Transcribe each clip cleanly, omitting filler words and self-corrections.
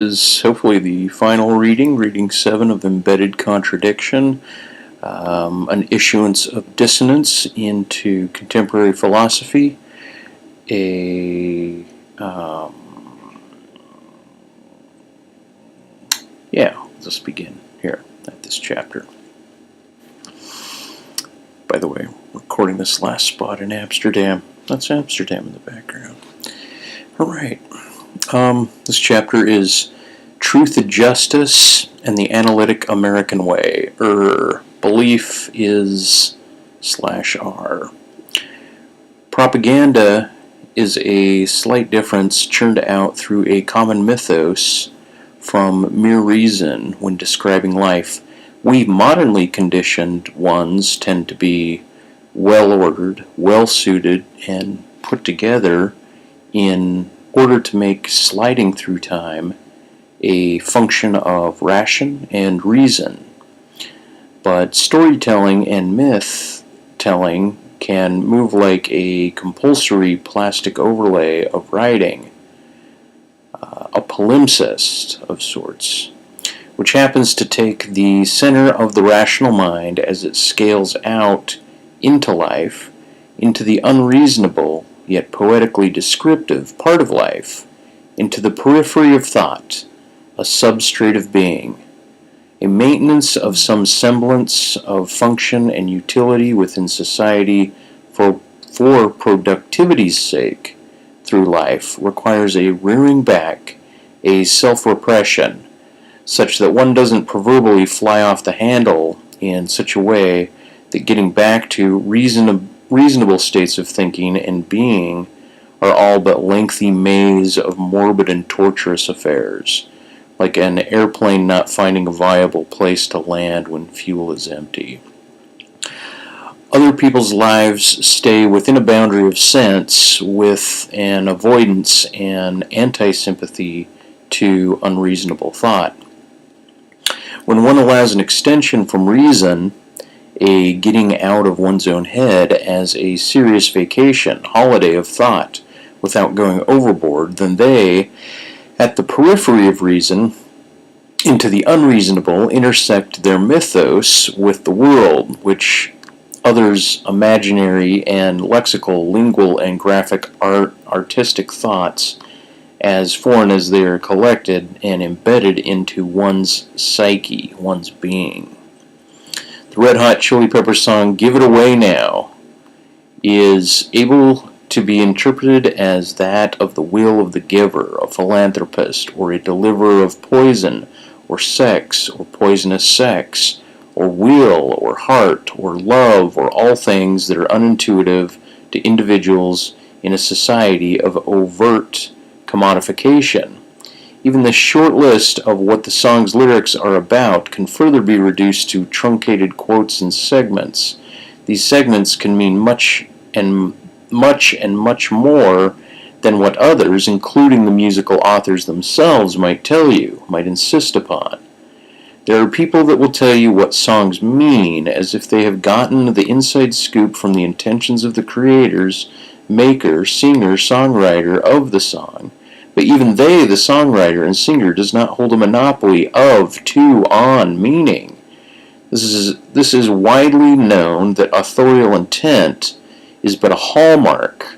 Is hopefully the final reading, reading 7 of Embedded Contradiction, an issuance of dissonance into contemporary philosophy, let's begin here at this chapter. By the way, recording this last spot in Amsterdam. That's Amsterdam in the background. Alright. This chapter is Truth and Justice and the Analytic American Way. Belief is /R. Propaganda is a slight difference churned out through a common mythos from mere reason when describing life. We modernly conditioned ones tend to be well-ordered, well-suited, and put together in order to make sliding through time a function of ration and reason. But storytelling and myth-telling can move like a compulsory plastic overlay of writing, a palimpsest of sorts, which happens to take the center of the rational mind as it scales out into life, into the unreasonable yet poetically descriptive part of life, into the periphery of thought, a substrate of being, a maintenance of some semblance of function and utility within society for productivity's sake through life requires a rearing back, a self-repression, such that one doesn't proverbially fly off the handle in such a way that getting back to reasonable states of thinking and being are all but lengthy maze of morbid and torturous affairs, like an airplane not finding a viable place to land when fuel is empty. Other people's lives stay within a boundary of sense with an avoidance and anti-sympathy to unreasonable thought. When one allows an extension from reason, a getting out of one's own head as a serious vacation, holiday of thought, without going overboard, then they, at the periphery of reason, into the unreasonable, intersect their mythos with the world, which others' imaginary and lexical, lingual, and graphic artistic thoughts, as foreign as they are collected and embedded into one's psyche, one's being. The Red Hot Chili Peppers song Give It Away Now is able to be interpreted as that of the will of the giver, a philanthropist, or a deliverer of poison, or sex, or poisonous sex, or will, or heart, or love, or all things that are unintuitive to individuals in a society of overt commodification. Even the short list of what the song's lyrics are about can further be reduced to truncated quotes and segments. These segments can mean much more than what others, including the musical authors themselves, might tell you, might insist upon. There are people that will tell you what songs mean as if they have gotten the inside scoop from the intentions of the creators, maker, singer, songwriter of the song. But even they, the songwriter and singer, does not hold a monopoly of, to, on meaning. This is widely known that authorial intent is but a hallmark,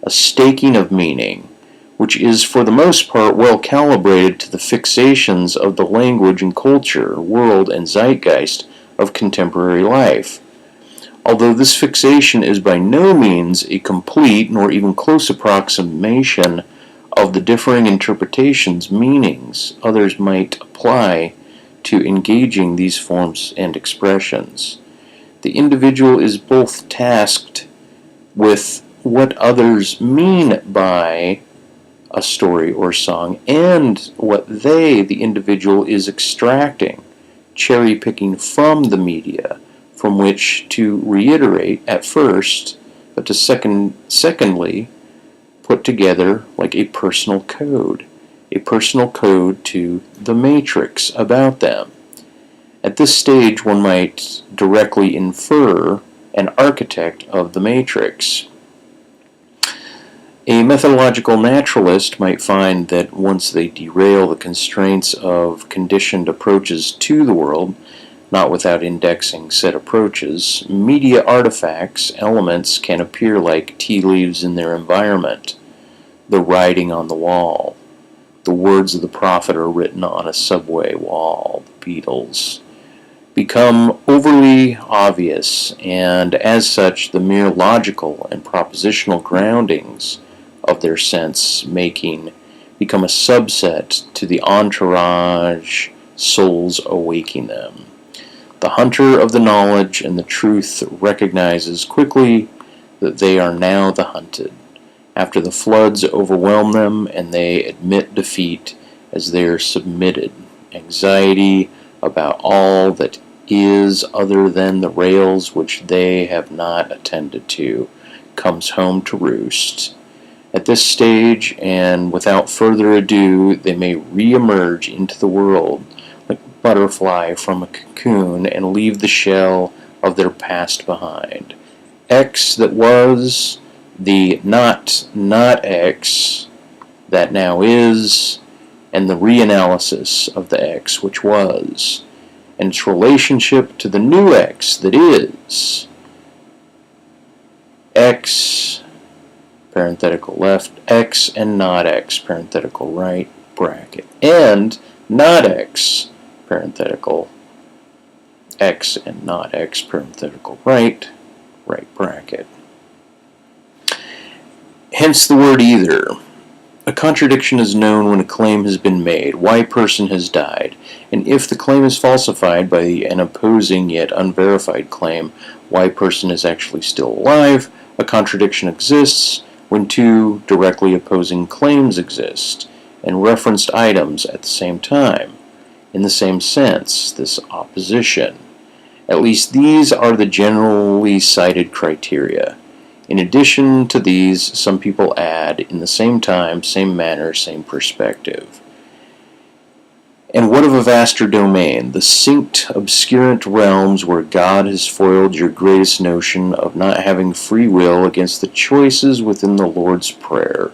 a staking of meaning, which is for the most part well calibrated to the fixations of the language and culture, world, and zeitgeist of contemporary life. Although this fixation is by no means a complete nor even close approximation of the differing interpretations, meanings others might apply to engaging these forms and expressions. The individual is both tasked with what others mean by a story or song and what they, the individual, is extracting, cherry-picking from the media, from which to reiterate at first, but to secondly put together like a personal code to the matrix about them. At this stage, one might directly infer an architect of the matrix. A methodological naturalist might find that once they derail the constraints of conditioned approaches to the world, not without indexing said approaches, media artifacts, elements can appear like tea leaves in their environment, the writing on the wall. The words of the prophet are written on a subway wall, the Beatles, become overly obvious, and as such, the mere logical and propositional groundings of their sense-making become a subset to the entourage souls awaking them. The hunter of the knowledge and the truth recognizes quickly that they are now the hunted, after the floods overwhelm them and they admit defeat as they are submitted. Anxiety about all that is other than the rails which they have not attended to comes home to roost. At this stage, and without further ado, they may re-emerge into the world like a butterfly from a cocoon and leave the shell of their past behind. X that was, the not X that now is, and the reanalysis of the X which was, and its relationship to the new X that is. X, parenthetical left, X and not X, parenthetical right, bracket, and not X, parenthetical, X and not X, parenthetical right, right bracket. Hence the word either. A contradiction is known when a claim has been made, why person has died, and if the claim is falsified by an opposing yet unverified claim, why person is actually still alive. A contradiction exists when two directly opposing claims exist, and referenced items at the same time, in the same sense, this opposition. At least these are the generally cited criteria. In addition to these, some people add, in the same time, same manner, same perspective. And what of a vaster domain, the synced, obscurant realms where God has foiled your greatest notion of not having free will against the choices within the Lord's Prayer?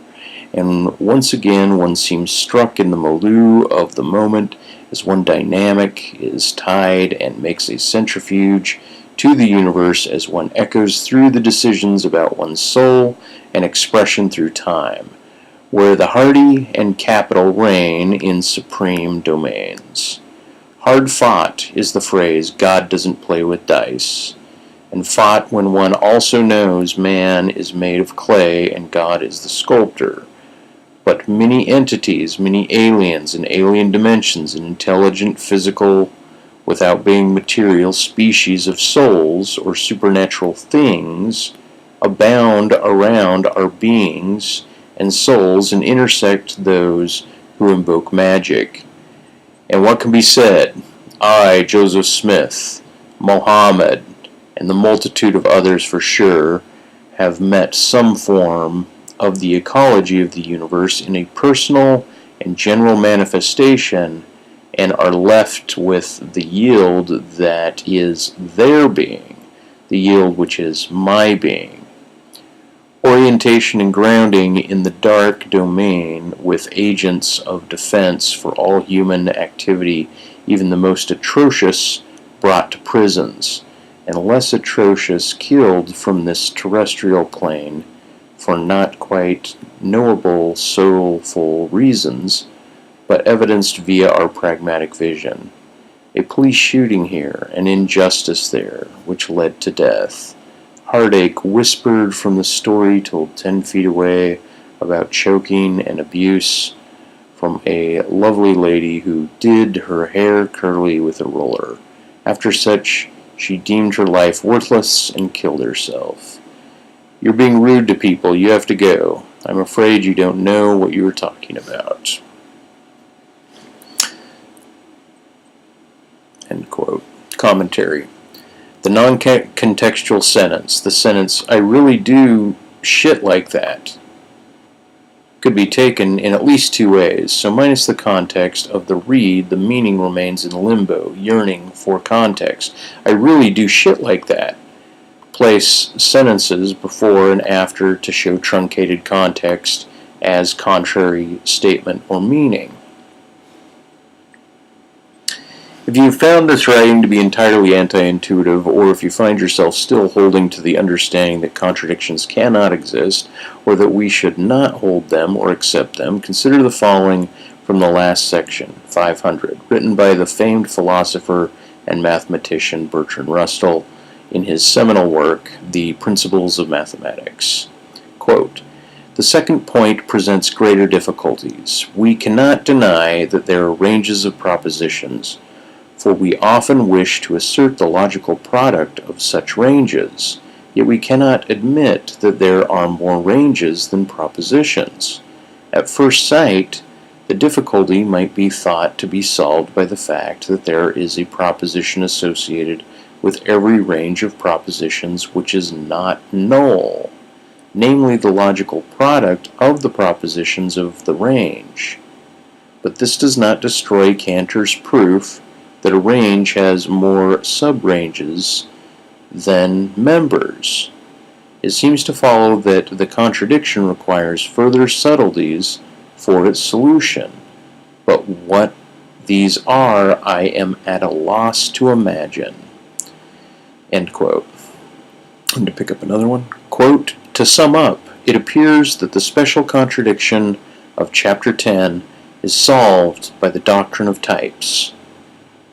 And once again, one seems struck in the milieu of the moment as one dynamic is tied and makes a centrifuge to the universe as one echoes through the decisions about one's soul and expression through time, where the hardy and capital reign in supreme domains. Hard fought is the phrase, God doesn't play with dice, and fought when one also knows man is made of clay and God is the sculptor. But many entities, many aliens in alien dimensions, and intelligent, physical, without being material species of souls or supernatural things, abound around our beings and souls and intersect those who invoke magic. And what can be said? I, Joseph Smith, Mohammed, and the multitude of others for sure, have met some form of the ecology of the universe in a personal and general manifestation, and are left with the yield that is their being, the yield which is my being. Orientation and grounding in the dark domain with agents of defense for all human activity, even the most atrocious, brought to prisons, and less atrocious killed from this terrestrial plane for not quite knowable soulful reasons, but evidenced via our pragmatic vision. A police shooting here, an injustice there, which led to death. Heartache whispered from the story told 10 feet away about choking and abuse from a lovely lady who did her hair curly with a roller. After such, she deemed her life worthless and killed herself. You're being rude to people, you have to go. I'm afraid you don't know what you were talking about. End quote. Commentary. The non-contextual sentence, the sentence, I really do shit like that, could be taken in at least two ways. So minus the context of the read, the meaning remains in limbo, yearning for context. I really do shit like that. place sentences before and after to show truncated context as contrary statement or meaning. If you have found this writing to be entirely anti-intuitive, or if you find yourself still holding to the understanding that contradictions cannot exist, or that we should not hold them or accept them, consider the following from the last section, 500, written by the famed philosopher and mathematician Bertrand Russell in his seminal work, The Principles of Mathematics. Quote, "The second point presents greater difficulties. We cannot deny that there are ranges of propositions, for we often wish to assert the logical product of such ranges, yet we cannot admit that there are more ranges than propositions. At first sight, the difficulty might be thought to be solved by the fact that there is a proposition associated with every range of propositions which is not null, namely the logical product of the propositions of the range. But this does not destroy Cantor's proof that a range has more subranges than members. It seems to follow that the contradiction requires further subtleties for its solution, but what these are I am at a loss to imagine." End quote. And to pick up another one, quote, "To sum up, it appears that the special contradiction of Chapter 10 is solved by the doctrine of types,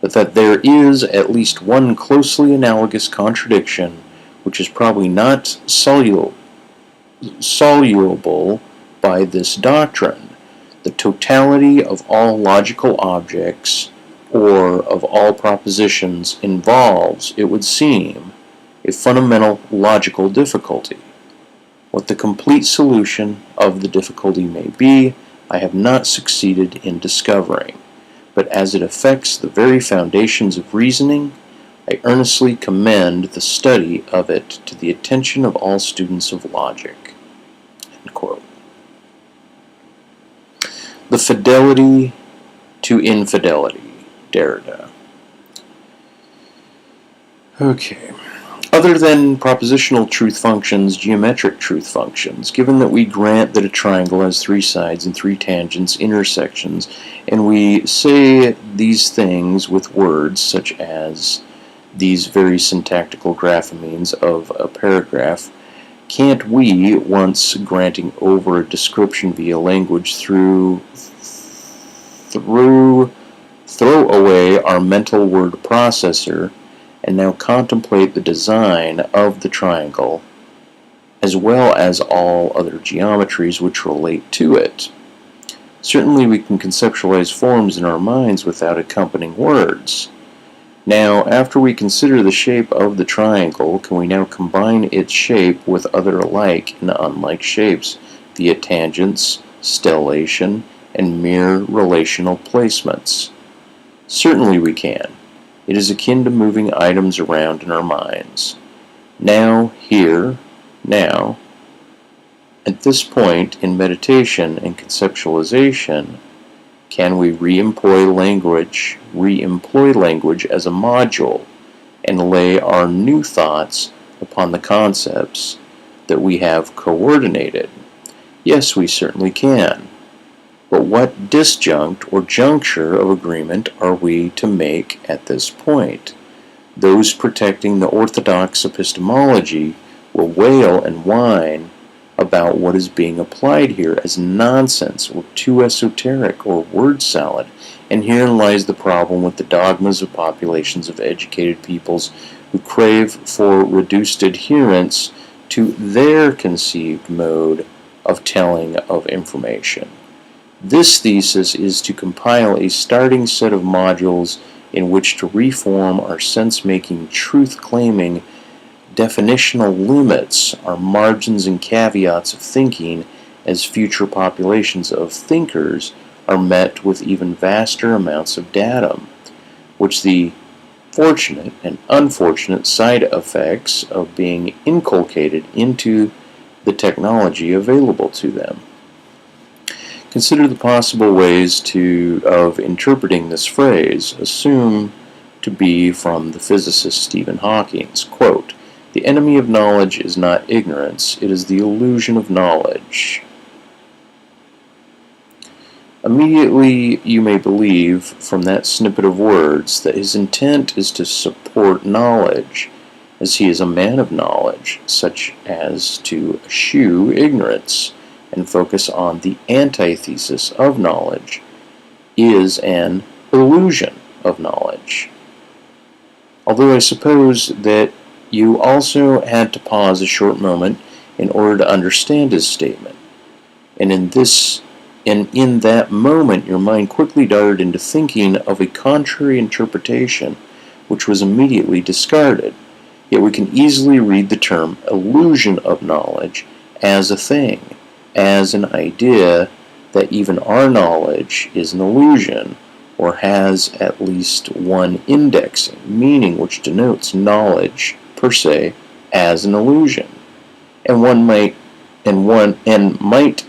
but that there is at least one closely analogous contradiction which is probably not soluble by this doctrine. The totality of all logical objects or of all propositions involves, it would seem, a fundamental logical difficulty. What the complete solution of the difficulty may be, I have not succeeded in discovering, but as it affects the very foundations of reasoning, I earnestly commend the study of it to the attention of all students of logic." End quote. The fidelity to infidelity, Derrida. Okay. Other than propositional truth functions, geometric truth functions, given that we grant that a triangle has three sides and three tangents, intersections, and we say these things with words such as these very syntactical graphemes of a paragraph, can't we, once granting over a description via language, throw away our mental word processor and now contemplate the design of the triangle, as well as all other geometries which relate to it? Certainly we can conceptualize forms in our minds without accompanying words. Now, after we consider the shape of the triangle, can we now combine its shape with other alike and unlike shapes via tangents, stellation, and mere relational placements? Certainly we can. It is akin to moving items around in our minds. Now, here, now, at this point in meditation and conceptualization, can we re-employ language as a module and lay our new thoughts upon the concepts that we have coordinated? Yes, we certainly can. But what disjunct or juncture of agreement are we to make at this point? Those protecting the orthodox epistemology will wail and whine about what is being applied here as nonsense or too esoteric or word salad, and herein lies the problem with the dogmas of populations of educated peoples who crave for reduced adherence to their conceived mode of telling of information. This thesis is to compile a starting set of modules in which to reform our sense-making, truth-claiming, definitional limits, our margins and caveats of thinking, as future populations of thinkers are met with even vaster amounts of datum, which the fortunate and unfortunate side effects of being inculcated into the technology available to them. Consider the possible ways of interpreting this phrase, assumed to be from the physicist Stephen Hawking. Quote, The enemy of knowledge is not ignorance, it is the illusion of knowledge. Immediately you may believe from that snippet of words that his intent is to support knowledge, as he is a man of knowledge, such as to eschew ignorance and focus on the antithesis of knowledge, is an illusion of knowledge. Although I suppose that you also had to pause a short moment in order to understand his statement, and in that moment your mind quickly darted into thinking of a contrary interpretation, which was immediately discarded. Yet we can easily read the term illusion of knowledge as a thing, as an idea that even our knowledge is an illusion, or has at least one indexing, meaning which denotes knowledge per se as an illusion. And might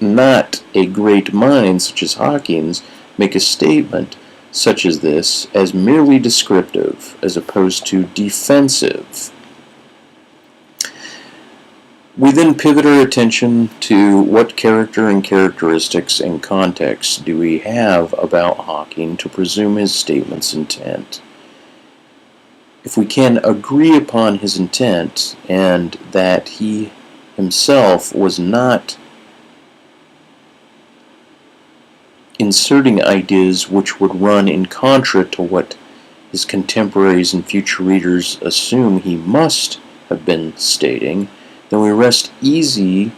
not a great mind such as Hawking's make a statement such as this as merely descriptive as opposed to defensive. We then pivot our attention to what character and characteristics and context do we have about Hawking to presume his statement's intent. If we can agree upon his intent and that he himself was not inserting ideas which would run in contra to what his contemporaries and future readers assume he must have been stating, then we rest easy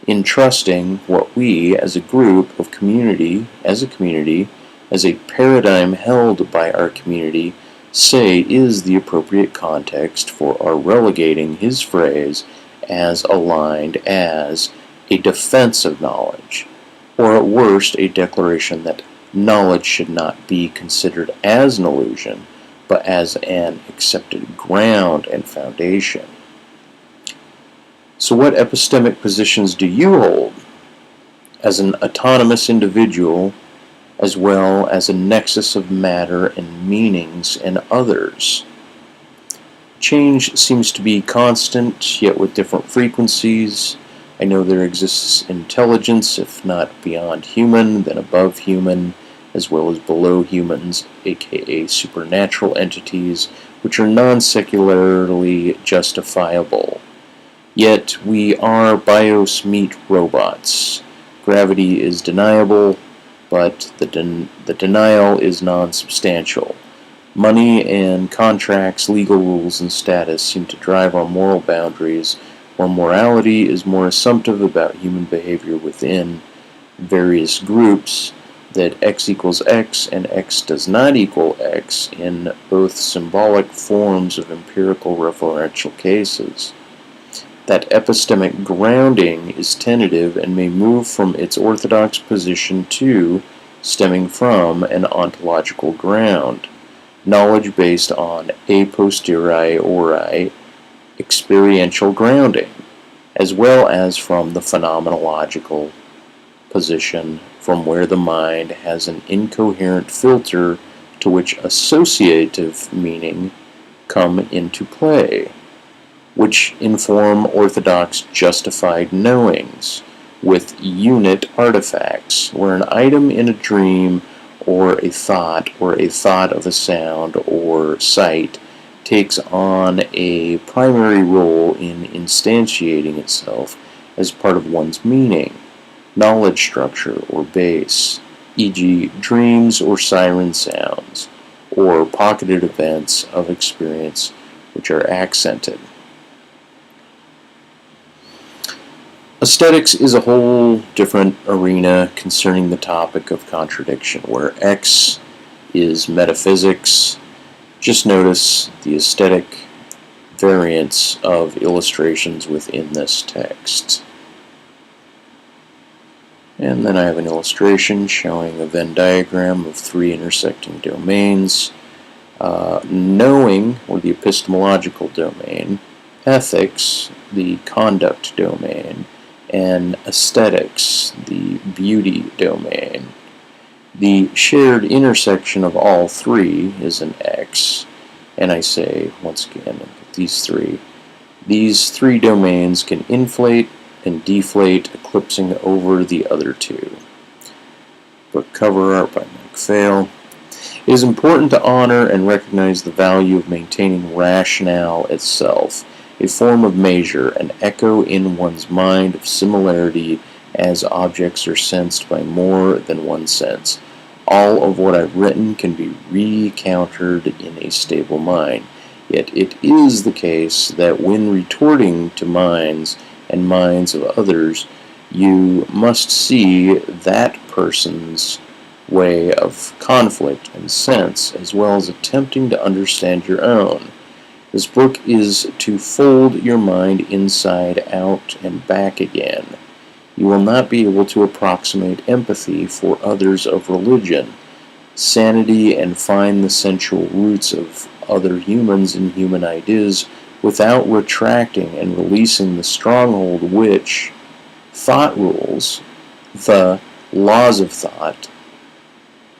in trusting what we, as a group of community, as a paradigm held by our community, say is the appropriate context for our relegating his phrase as aligned as a defense of knowledge, or at worst a declaration that knowledge should not be considered as an illusion, but as an accepted ground and foundation. So what epistemic positions do you hold as an autonomous individual, as well as a nexus of matter and meanings in others? Change seems to be constant, yet with different frequencies. I know there exists intelligence, if not beyond human, then above human, as well as below humans, aka supernatural entities, which are non-secularly justifiable. Yet we are bios meet robots. Gravity is deniable, but the denial is non-substantial. Money and contracts, legal rules, and status seem to drive our moral boundaries, while morality is more assumptive about human behavior within various groups, that x equals x and x does not equal x in both symbolic forms of empirical referential cases. That epistemic grounding is tentative and may move from its orthodox position to, stemming from, an ontological ground, knowledge based on a posteriori experiential grounding, as well as from the phenomenological position from where the mind has an incoherent filter to which associative meaning come into play, which inform orthodox justified knowings with unit artifacts, where an item in a dream or a thought of a sound or sight takes on a primary role in instantiating itself as part of one's meaning, knowledge structure or base, e.g. dreams or siren sounds, or pocketed events of experience which are accented. Aesthetics is a whole different arena concerning the topic of contradiction, where X is metaphysics. Just notice the aesthetic variants of illustrations within this text. And then I have an illustration showing a Venn diagram of three intersecting domains. Knowing, or the epistemological domain, ethics, the conduct domain, and aesthetics, the beauty domain. The shared intersection of all three is an X, and I say, once again, these three, These three domains can inflate and deflate, eclipsing over the other two. Book cover art by Mike Fail. It is important to honor and recognize the value of maintaining rationale itself, a form of measure, an echo in one's mind of similarity as objects are sensed by more than one sense. All of what I've written can be recountered in a stable mind. Yet it is the case that when retorting to minds and minds of others, you must see that person's way of conflict and sense, as well as attempting to understand your own. This book is to fold your mind inside out and back again. You will not be able to approximate empathy for others of religion, sanity, and find the sensual roots of other humans and human ideas without retracting and releasing the stronghold which thought rules, the laws of thought,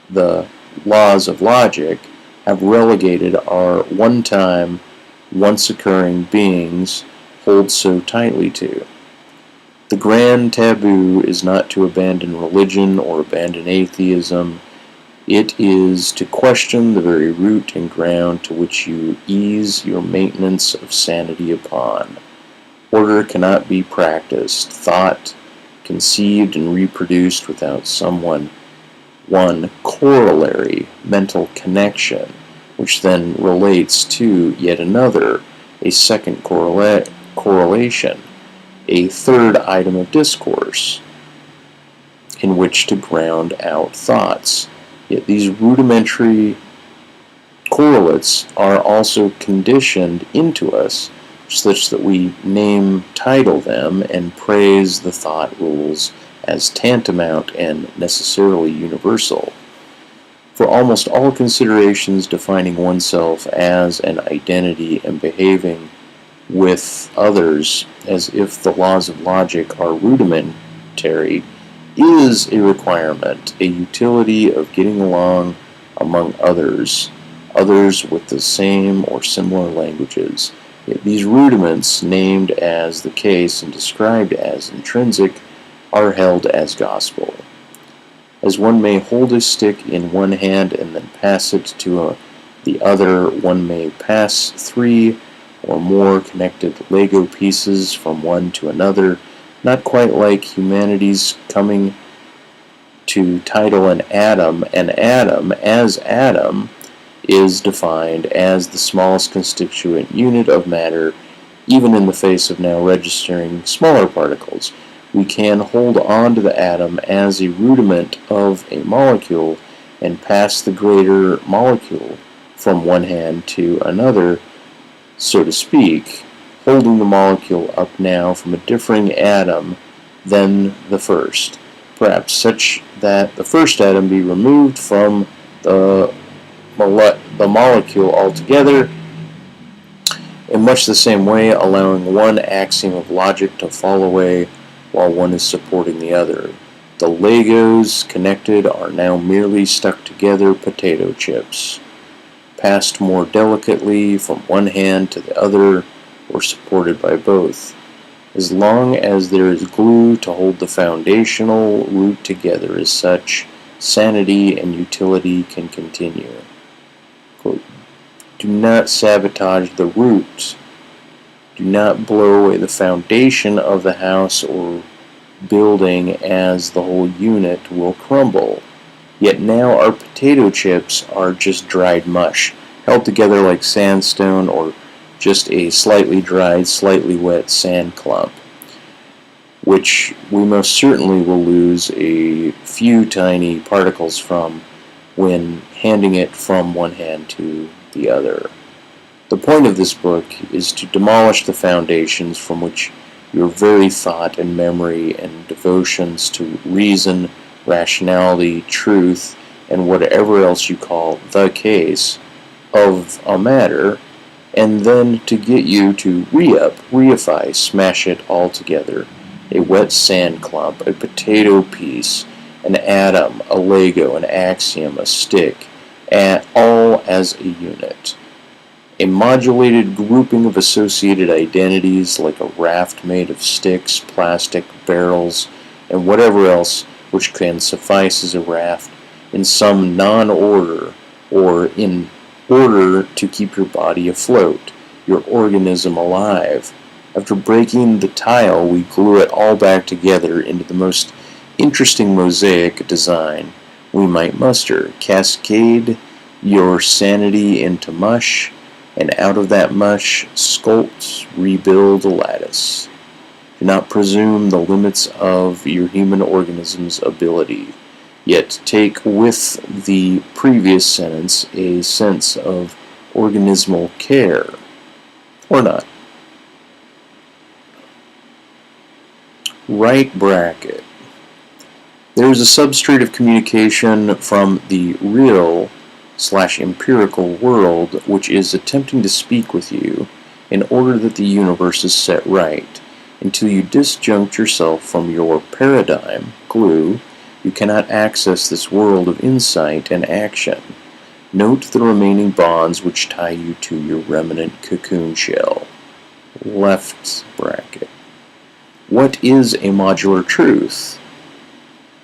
the laws of logic, have relegated our one-time, once-occurring beings hold so tightly to. The grand taboo is not to abandon religion or abandon atheism. It is to question the very root and ground to which you ease your maintenance of sanity upon. Order cannot be practiced, thought conceived and reproduced without one corollary mental connection, which then relates to yet another, a second correlation, a third item of discourse in which to ground out thoughts. Yet these rudimentary correlates are also conditioned into us such that we title them and praise the thought rules as tantamount and necessarily universal. For almost all considerations defining oneself as an identity and behaving with others as if the laws of logic are rudimentary is a requirement, a utility of getting along among others with the same or similar languages. Yet these rudiments, named as the case and described as intrinsic, are held as gospel. As one may hold a stick in one hand and then pass it to the other, one may pass three or more connected Lego pieces from one to another, not quite like humanity's coming to title an atom as atom is defined as the smallest constituent unit of matter, even in the face of now registering smaller particles. We can hold on to the atom as a rudiment of a molecule and pass the greater molecule from one hand to another, so to speak, holding the molecule up now from a differing atom than the first, perhaps such that the first atom be removed from the molecule altogether, in much the same way allowing one axiom of logic to fall away while one is supporting the other. The Legos connected are now merely stuck together potato chips, passed more delicately from one hand to the other or supported by both. As long as there is glue to hold the foundational root together as such, sanity and utility can continue. Quote, do not sabotage the root. Do not blow away the foundation of the house or building, as the whole unit will crumble. Yet now our potato chips are just dried mush, held together like sandstone or just a slightly dried, slightly wet sand clump, which we most certainly will lose a few tiny particles from when handing it from one hand to the other. The point of this book is to demolish the foundations from which your very thought and memory and devotions to reason, rationality, truth, and whatever else you call the case of a matter, and then to get you to reify, smash it all together. A wet sand clump, a potato piece, an atom, a Lego, an axiom, a stick, all as a unit. A modulated grouping of associated identities like a raft made of sticks, plastic, barrels, and whatever else which can suffice as a raft in some non-order or in order to keep your body afloat, your organism alive. After breaking the tile, we glue it all back together into the most interesting mosaic design we might muster. Cascade your sanity into mush, and out of that mush sculpt, rebuild a lattice. Do not presume the limits of your human organism's ability, yet take with the previous sentence a sense of organismal care, or not. Right bracket. There is a substrate of communication from the real/empirical world which is attempting to speak with you in order that the universe is set right. Until you disjunct yourself from your paradigm, glue, you cannot access this world of insight and action. Note the remaining bonds which tie you to your remnant cocoon shell. Left bracket. What is a modular truth?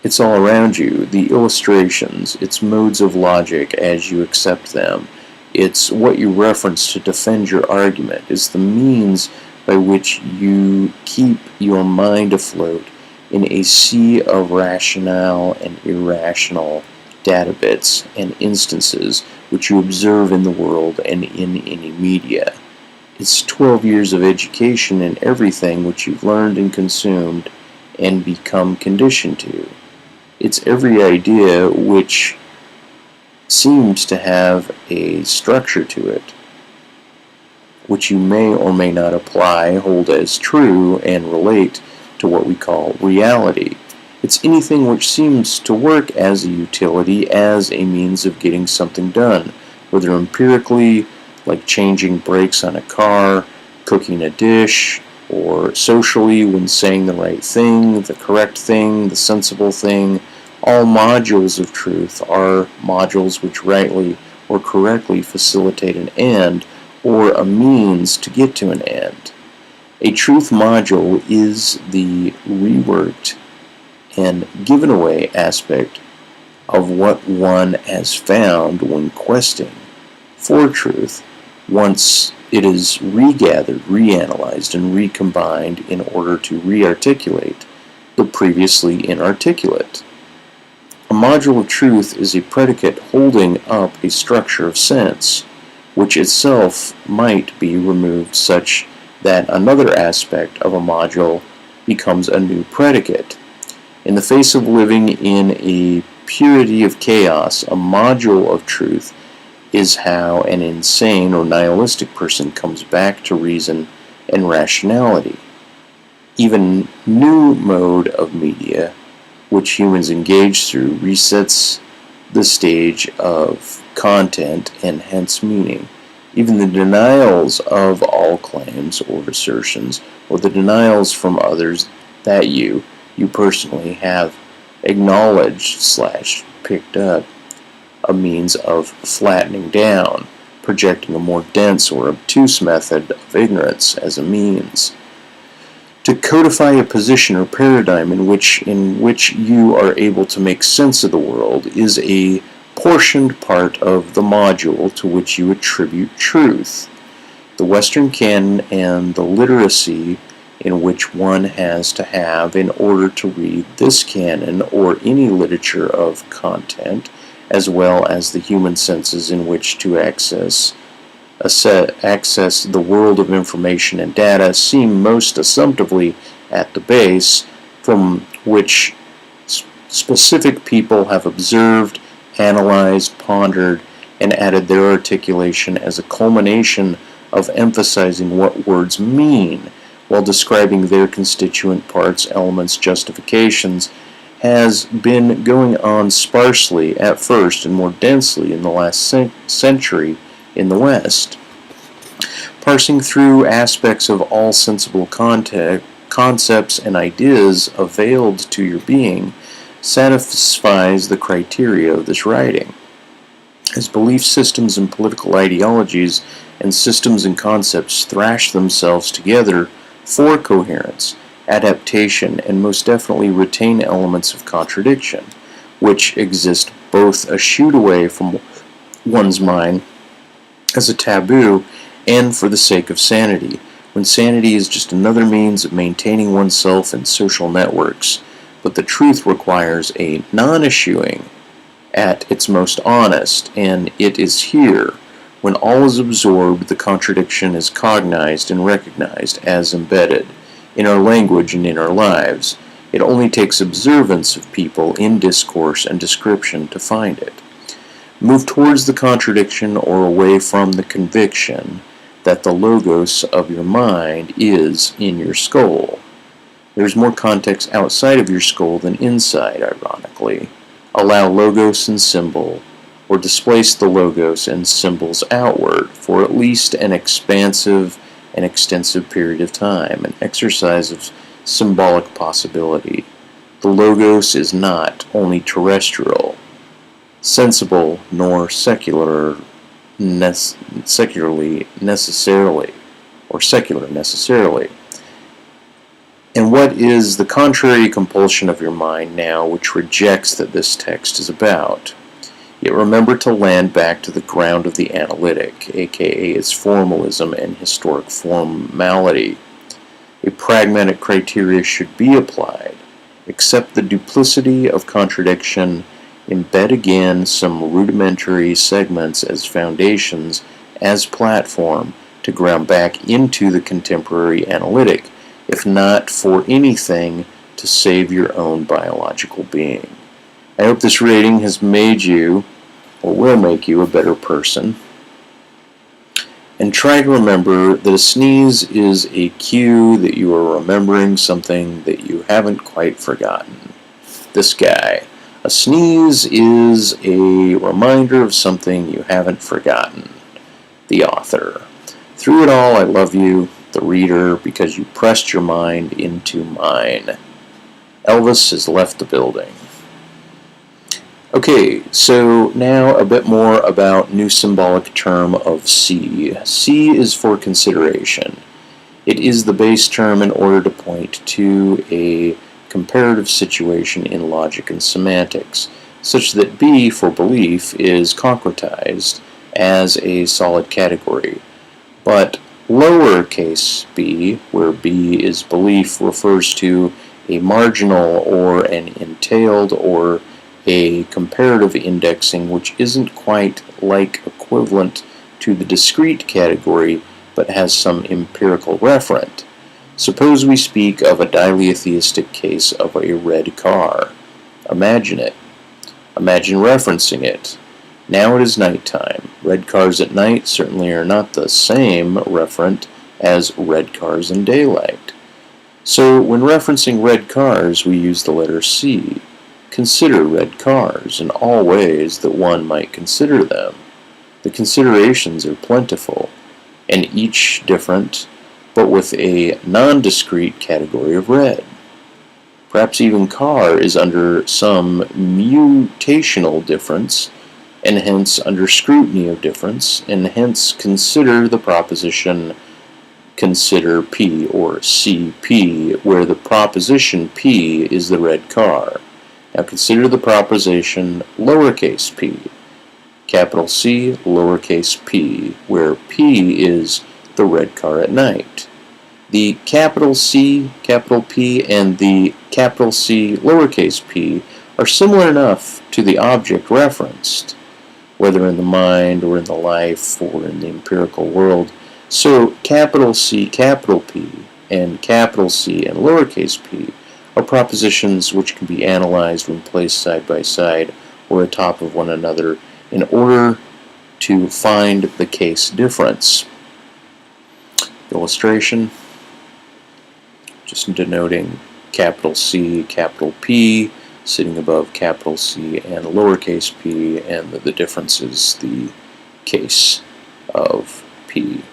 It's all around you, the illustrations, its modes of logic as you accept them. It's what you reference to defend your argument. It's the means by which you keep your mind afloat in a sea of rational and irrational data bits and instances which you observe in the world and in any media. It's 12 years of education in everything which you've learned and consumed and become conditioned to. It's every idea which seems to have a structure to it, which you may or may not apply, hold as true, and relate to what we call reality. It's anything which seems to work as a utility, as a means of getting something done, whether empirically, like changing brakes on a car, cooking a dish, or socially when saying the right thing, the correct thing, the sensible thing. All modules of truth are modules which rightly or correctly facilitate an end or a means to get to an end. A truth module is the reworked and given away aspect of what one has found when questing for truth, once it is regathered, reanalyzed, and recombined in order to rearticulate the previously inarticulate. A module of truth is a predicate holding up a structure of sense, which itself might be removed such that another aspect of a module becomes a new predicate. In the face of living in a purity of chaos, a module of truth is how an insane or nihilistic person comes back to reason and rationality. Even new mode of media which humans engage through resets the stage of content and hence meaning. Even the denials of all claims or assertions, or the denials from others that you personally have acknowledged/picked up, a means of flattening down, projecting a more dense or obtuse method of ignorance as a means. To codify a position or paradigm in which you are able to make sense of the world is a portioned part of the module to which you attribute truth. The Western canon and the literacy in which one has to have in order to read this canon or any literature of content, as well as the human senses in which to access the world of information and data, seem most assumptively at the base, from which specific people have observed, analyzed, pondered, and added their articulation as a culmination of emphasizing what words mean while describing their constituent parts, elements, justifications, has been going on sparsely at first and more densely in the last century in the West. Parsing through aspects of all sensible concepts and ideas availed to your being satisfies the criteria of this writing. as belief systems and political ideologies and systems and concepts thrash themselves together for coherence, adaptation, and most definitely retain elements of contradiction, which exist both a shoot away from one's mind as a taboo and for the sake of sanity, when sanity is just another means of maintaining oneself in social networks, but the truth requires a non-eschewing at its most honest, and it is here, when all is absorbed, the contradiction is cognized and recognized as embedded in our language and in our lives. It only takes observance of people in discourse and description to find it. Move towards the contradiction or away from the conviction that the logos of your mind is in your skull. There's more context outside of your skull than inside, ironically. Allow logos and symbol, or displace the logos and symbols outward for at least an expansive and extensive period of time, an exercise of symbolic possibility. The logos is not only terrestrial, sensible, nor secular necessarily. And what is the contrary compulsion of your mind now which rejects that this text is about? Yet remember to land back to the ground of the analytic, aka its formalism and historic formality. A pragmatic criteria should be applied. Accept the duplicity of contradiction, embed again some rudimentary segments as foundations, as platform, to ground back into the contemporary analytic, if not for anything, to save your own biological being. I hope this reading has made you, or will make you, a better person. And try to remember that a sneeze is a cue that you are remembering something that you haven't quite forgotten. This guy. A sneeze is a reminder of something you haven't forgotten. The author. Through it all, I love you, the reader, because you pressed your mind into mine. Elvis has left the building. Okay, so now a bit more about new symbolic term of C. C is for consideration. It is the base term in order to point to a comparative situation in logic and semantics, such that B for belief is concretized as a solid category. But lowercase b, where B is belief, refers to a marginal or an entailed or a comparative indexing which isn't quite like equivalent to the discrete category but has some empirical referent. Suppose we speak of a dileotheistic case of a red car. Imagine it. Imagine referencing it. Now it is nighttime. Red cars at night certainly are not the same referent as red cars in daylight. So when referencing red cars, we use the letter C. Consider red cars in all ways that one might consider them. The considerations are plentiful, and each different, but with a non-discrete category of red. Perhaps even car is under some mutational difference, and hence under scrutiny of difference, and hence consider the proposition consider P or CP, where the proposition P is the red car. Now consider the proposition lowercase p, capital C, lowercase p, where P is the red car at night. The capital C, capital P, and the capital C, lowercase p are similar enough to the object referenced, whether in the mind or in the life or in the empirical world. So capital C, capital P, and capital C and lowercase p are propositions which can be analyzed when placed side by side or atop of one another in order to find the case difference. Illustration, just denoting capital C, capital P, sitting above capital C and lowercase p, and the difference is the case of P.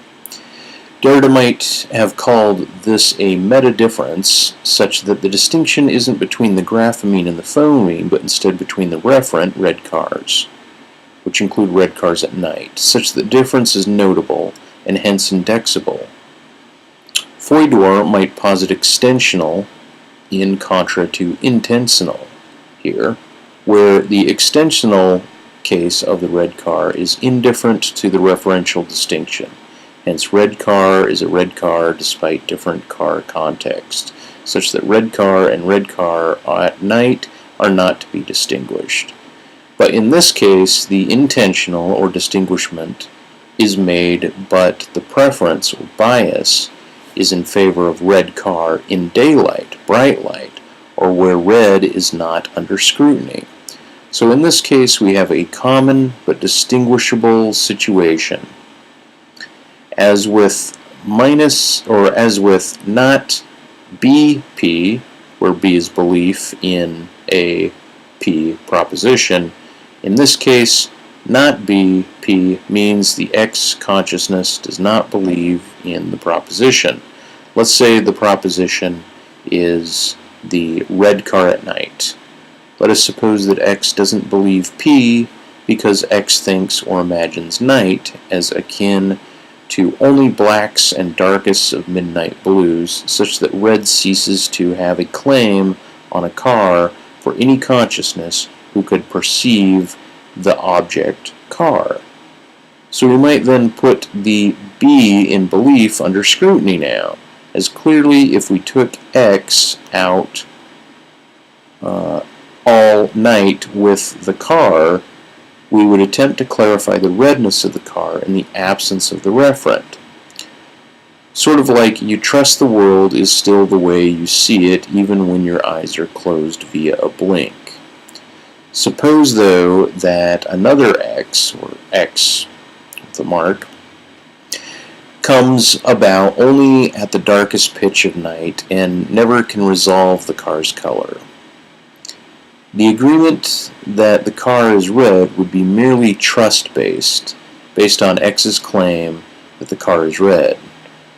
Derrida might have called this a meta-difference, such that the distinction isn't between the graphemine and the phoneme, but instead between the referent, red cars, which which include red cars at night, such that the difference is notable and hence indexable. Feuillidor might posit extensional in contra to intensional here, where the extensional case of the red car is indifferent to the referential distinction. Hence, red car is a red car despite different car context, such that red car and red car at night are not to be distinguished. But in this case, the intentional or distinguishment is made, but the preference or bias is in favor of red car in daylight, bright light, or where red is not under scrutiny. So in this case, we have a common but distinguishable situation. As with not BP, where B is belief in a P proposition, in this case, not BP means the X consciousness does not believe in the proposition. Let's say the proposition is the red car at night. Let us suppose that X doesn't believe P because X thinks or imagines night as akin to only blacks and darkest of midnight blues, such that red ceases to have a claim on a car for any consciousness who could perceive the object car. So we might then put the B in belief under scrutiny now, as clearly if we took X out all night with the car, we would attempt to clarify the redness of the car in the absence of the referent. Sort of like you trust the world is still the way you see it even when your eyes are closed via a blink. Suppose, though, that another X, or X with a mark, comes about only at the darkest pitch of night and never can resolve the car's color. The agreement that the car is red would be merely trust-based, based on X's claim that the car is red.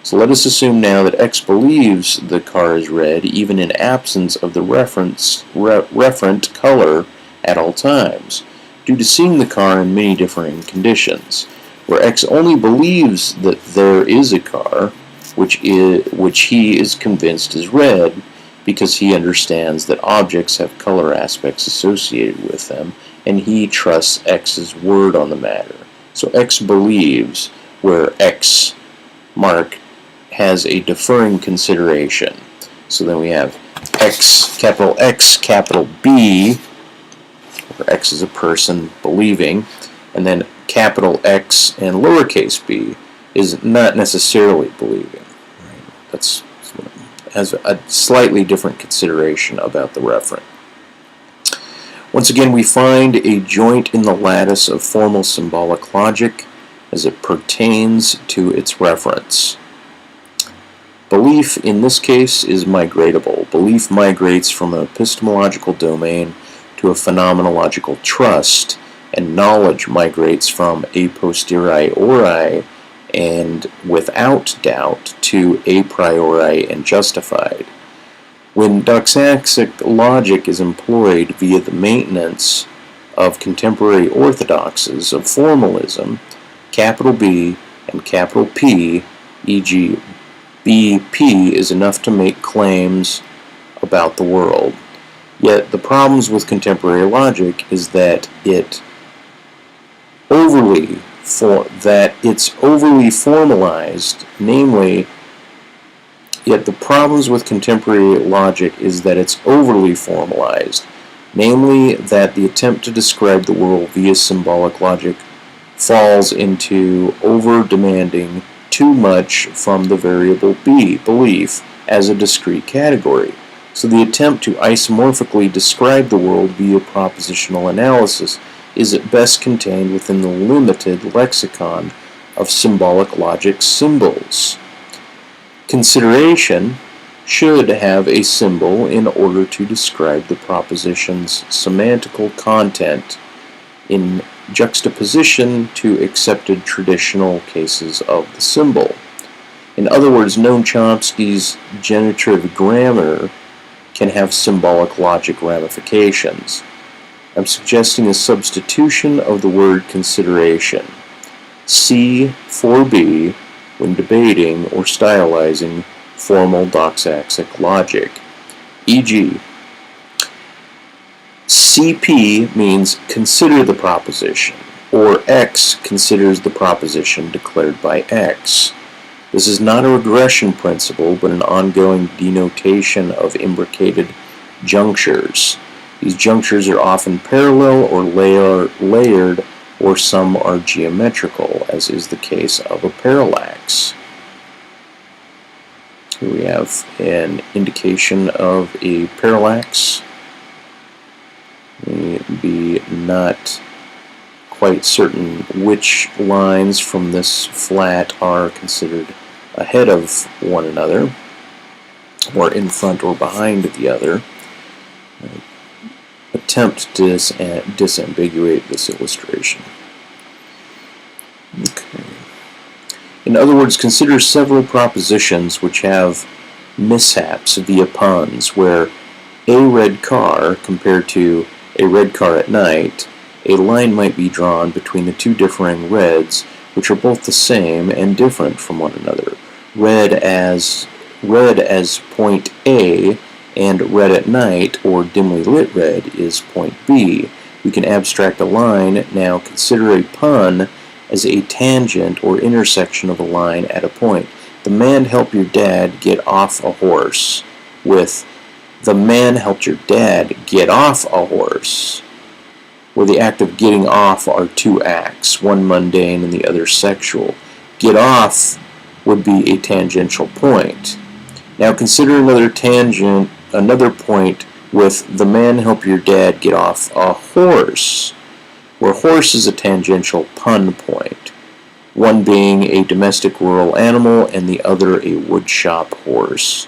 So let us assume now that X believes the car is red even in absence of the referent color at all times, due to seeing the car in many differing conditions, where X only believes that there is a car, which he is convinced is red, because he understands that objects have color aspects associated with them, and he trusts X's word on the matter. So X believes, where X mark has a deferring consideration. So then we have X, capital B, where X is a person believing, and then capital X and lowercase b is not necessarily believing. Right? That's has a slightly different consideration about the referent. Once again, we find a joint in the lattice of formal symbolic logic as it pertains to its reference. Belief, in this case, is migratable. Belief migrates from an epistemological domain to a phenomenological trust, and knowledge migrates from a posteriori and without doubt to a priori and justified. When doxastic logic is employed via the maintenance of contemporary orthodoxies of formalism, capital B and capital P, e.g. BP, is enough to make claims about the world. Yet the problems with contemporary logic is that it's overly formalized, namely, yet the problems with contemporary logic is that it's overly formalized, namely that the attempt to describe the world via symbolic logic falls into over-demanding too much from the variable B, belief, as a discrete category. So the attempt to isomorphically describe the world via propositional analysis is at best contained within the limited lexicon of symbolic logic symbols. Consideration should have a symbol in order to describe the proposition's semantical content in juxtaposition to accepted traditional cases of the symbol. In other words, Noam Chomsky's generative grammar can have symbolic logic ramifications. I'm suggesting a substitution of the word consideration. C for B when debating or stylizing formal doxaxic logic. E.g., CP means consider the proposition, or X considers the proposition declared by X. This is not a regression principle, but an ongoing denotation of imbricated junctures. These junctures are often parallel or layered, or some are geometrical, as is the case of a parallax. Here we have an indication of a parallax. Be not quite certain which lines from this flat are considered ahead of one another, or in front or behind the other. Attempt to disambiguate this illustration. Okay. In other words, consider several propositions which have mishaps via puns, where a red car compared to a red car at night, a line might be drawn between the two differing reds, which are both the same and different from one another. Red as point A, and red at night, or dimly lit red, is point B. We can abstract a line. Now consider a pun as a tangent or intersection of a line at a point. The man helped your dad get off a horse, with the man helped your dad get off a horse, where the act of getting off are two acts, one mundane and the other sexual. Get off would be a tangential point. Now consider another point with the man helped your dad get off a horse, where horse is a tangential pun point, one being a domestic rural animal and the other a woodshop horse.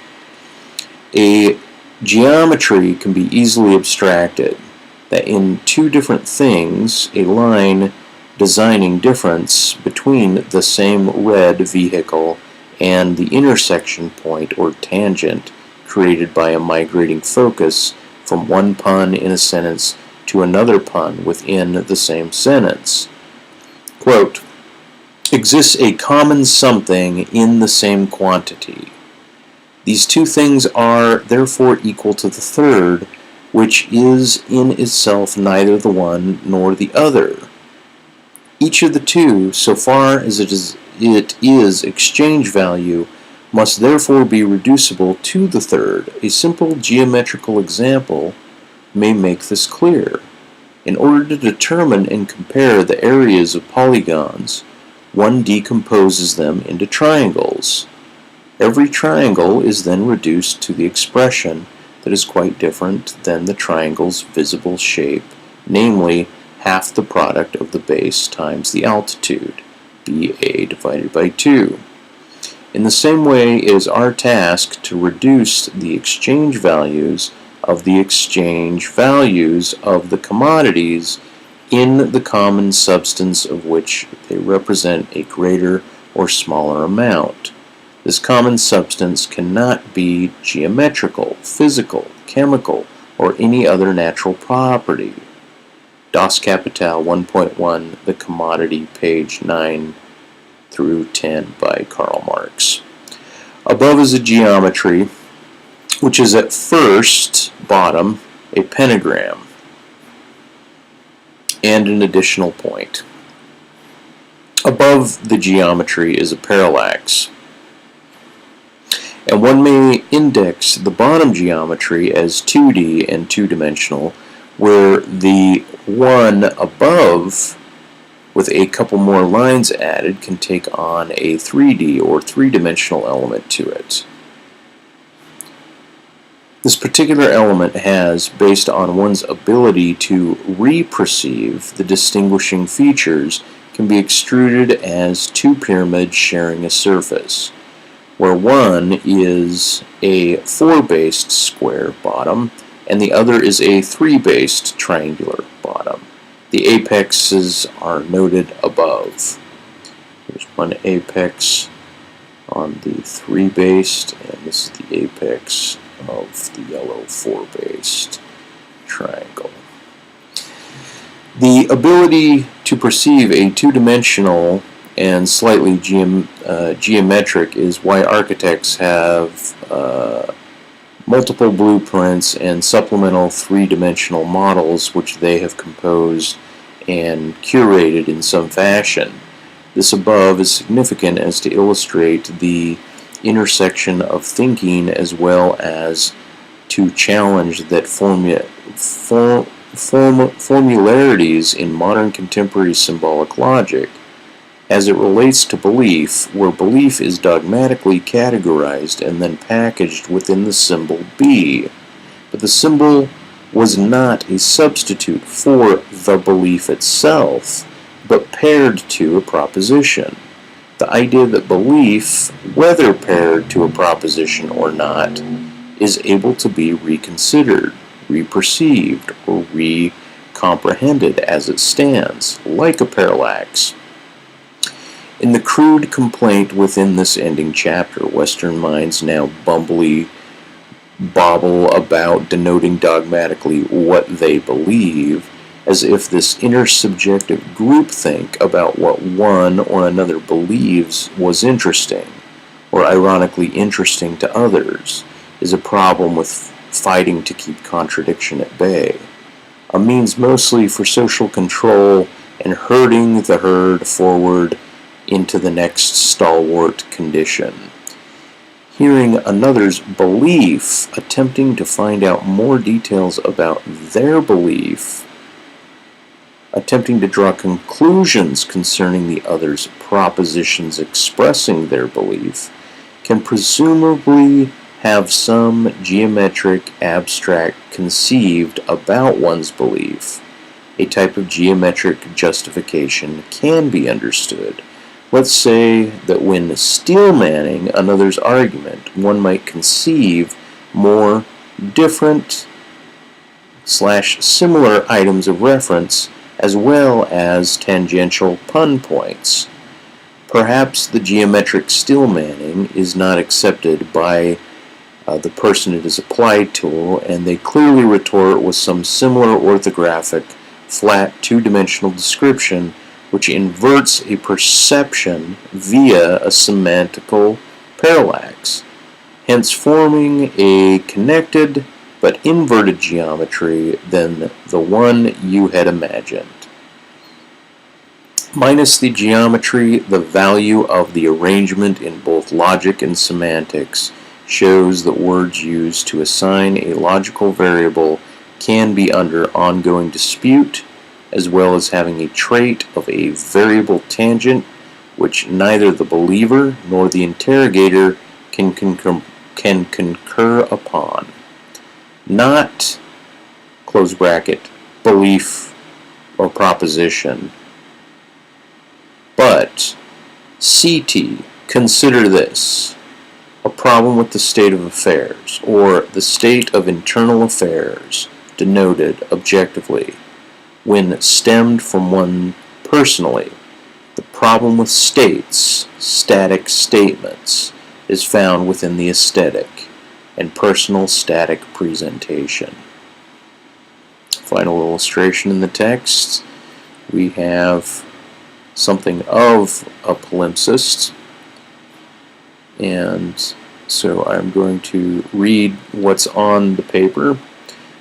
A geometry can be easily abstracted, that in two different things, a line designing difference between the same red vehicle and the intersection point or tangent created by a migrating focus from one pun in a sentence to another pun within the same sentence. Quote, exists a common something in the same quantity. These two things are therefore equal to the third, which is in itself neither the one nor the other. Each of the two, so far as it is exchange value, must therefore be reducible to the third. A simple geometrical example may make this clear. In order to determine and compare the areas of polygons, one decomposes them into triangles. Every triangle is then reduced to the expression that is quite different than the triangle's visible shape, namely half the product of the base times the altitude, BA divided by 2. In the same way, it is our task to reduce the exchange values of the commodities in the common substance of which they represent a greater or smaller amount. This common substance cannot be geometrical, physical, chemical, or any other natural property. Das Kapital 1.1, The Commodity, page 9 through 10 by Karl Marx. Above is a geometry, which is at first, bottom, a pentagram, and an additional point. Above the geometry is a parallax, and one may index the bottom geometry as 2D and two-dimensional, where the one above, with a couple more lines added, can take on a 3D or three-dimensional element to it. This particular element has, based on one's ability to re-perceive the distinguishing features, can be extruded as two pyramids sharing a surface, where one is a 4-based square bottom and the other is a 3-based triangular bottom. The apexes are noted above. There's one apex on the 3-based, and this is the apex of the yellow 4-based triangle. The ability to perceive a two-dimensional and slightly geometric is why architects have multiple blueprints and supplemental three-dimensional models which they have composed and curated in some fashion. This above is significant as to illustrate the intersection of thinking as well as to challenge that formularities in modern contemporary symbolic logic as it relates to belief, where belief is dogmatically categorized and then packaged within the symbol B. But the symbol was not a substitute for the belief itself, but paired to a proposition. The idea that belief, whether paired to a proposition or not, is able to be reconsidered, reperceived, or recomprehended as it stands, like a parallax. In the crude complaint within this ending chapter, Western minds now bobble about denoting dogmatically what they believe, as if this intersubjective groupthink about what one or another believes was interesting, or ironically interesting to others, is a problem with fighting to keep contradiction at bay, a means mostly for social control and herding the herd forward into the next stalwart condition. Hearing another's belief, attempting to find out more details about their belief, attempting to draw conclusions concerning the other's propositions expressing their belief, can presumably have some geometric abstract conceived about one's belief. A type of geometric justification can be understood. Let's say that when steel-manning another's argument, one might conceive more different/similar items of reference as well as tangential pun points. Perhaps the geometric steel-manning is not accepted by the person it is applied to, and they clearly retort with some similar orthographic, flat, two-dimensional description which inverts a perception via a semantical parallax, hence forming a connected but inverted geometry than the one you had imagined. Minus the geometry, the value of the arrangement in both logic and semantics shows that words used to assign a logical variable can be under ongoing dispute, as well as having a trait of a variable tangent which neither the believer nor the interrogator can concur upon. Not, close bracket, belief or proposition, but CT, consider this, a problem with the state of affairs, or the state of internal affairs, denoted objectively, when stemmed from one personally. The problem with states, static statements, is found within the aesthetic and personal static presentation. Final illustration in the text, we have something of a palimpsest, and so I'm going to read what's on the paper,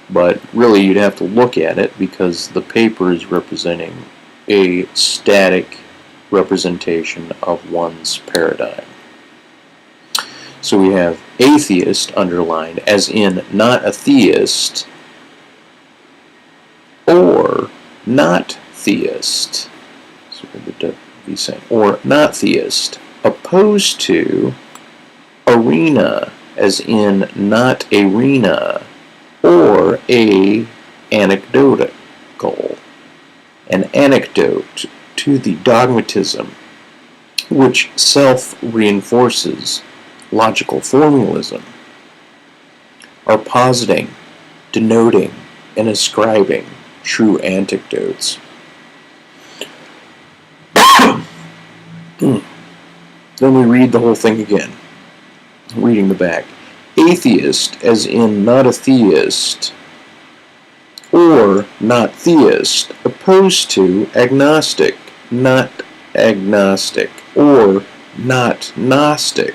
but really you'd have to look at it because the paper is representing a static representation of one's paradigm. So we have atheist underlined as in not a theist, or not theist, so the be saying, or not theist, opposed to arena as in not arena, or a anecdotal, an anecdote to the dogmatism which self-reinforces logical formalism, are positing, denoting, and ascribing true anecdotes. Then we read the whole thing again, reading the back. Atheist, as in not a theist, or not theist, opposed to agnostic, not agnostic, or not Gnostic,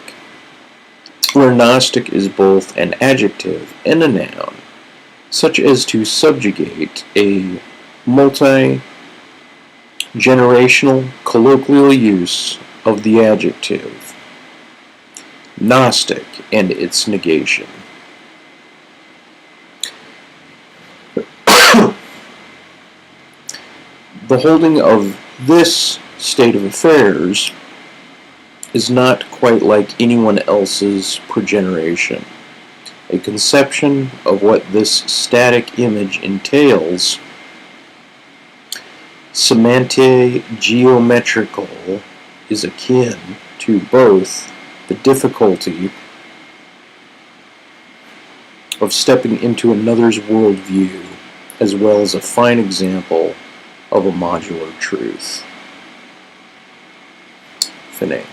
where Gnostic is both an adjective and a noun, such as to subjugate a multi-generational colloquial use of the adjective Gnostic and its negation. The holding of this state of affairs is not quite like anyone else's progeneration. A conception of what this static image entails, semanto-geometrical, is akin to both the difficulty of stepping into another's worldview as well as a fine example of a modular truth. Finet.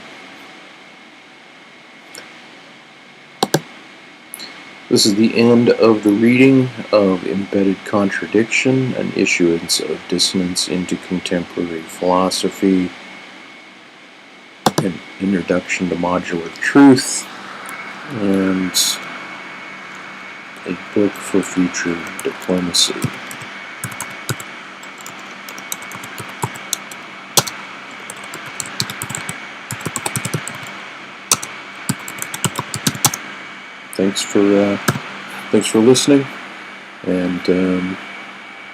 This is the end of the reading of Embedded Contradiction, an issuance of Dissonance into Contemporary Philosophy, an introduction to modular truth, and a book for future diplomacy. Thanks for listening, and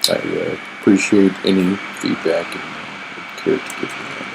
I appreciate any feedback and care to give me.